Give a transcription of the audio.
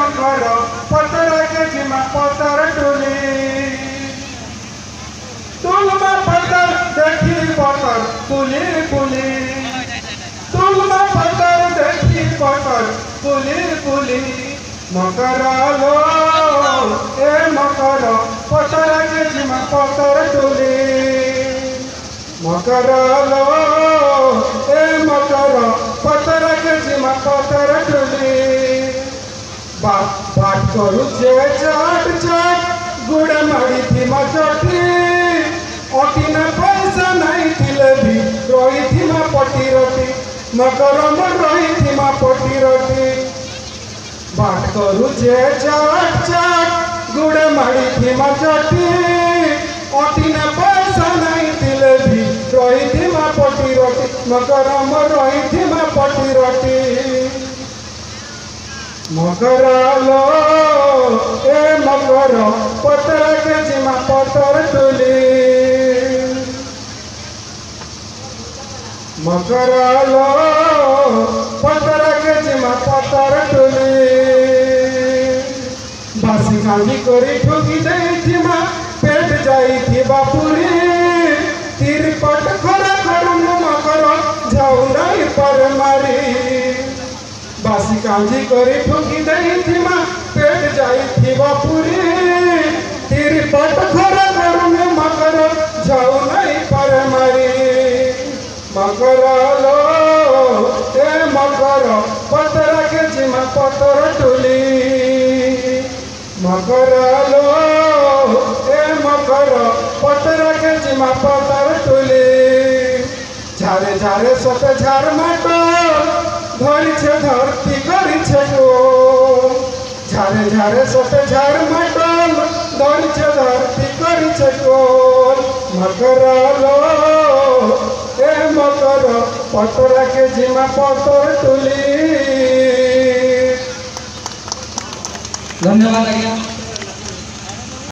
मकर पतर के जिमा पतर टोली तुलमा पतर देखी पतर पुली पुली तुलमा पतर देखी पतर पुली पुली मकर लो ए मकर पतर के जिमा पतर टोली मकर लो ए मकर पतर के जिमा पतर टोली बाट करू जे चाट चाट गुड़ मारी थी मचटी अटी न पैसा नहीं थिले भी रही थी मा पटी रोटी मकर रही थी मा पटी रोटी बाट करू जे चाट चाट गुड़ मारी थी मचटी अटी न पैसा नहीं थिले भी रही थी मा पटी रोटी मकर रही थी मा पटी रोटी मकर लो ए मकर पतर के जिमा पतर टोली मकर लो पतर के जिमा पतर टोली बासी गाली करी ठोकी देती मा पेट जाई थी बापुरी तिरपट खरा खड़म मकर जाऊ नहीं पर मारी बासी कांजी करी ठोकी देई थी माँ पेट जाई थी बापुरी तेरी पट खरा करूँ में मकर जाऊ नहीं पर मारी मकर लो ए मकर पतर के जिमा पतर टोली मकर लो ए मकर पतर के जिमा पतर टोली झारे झारे सते झार माटो धरी छे धरती करी छे गो झारे झारे सते झार माटल धरी छे धरती करी छे गोल मकर लो ए मकर पतर के जिमा पतर टोली। धन्यवाद आज्ञा।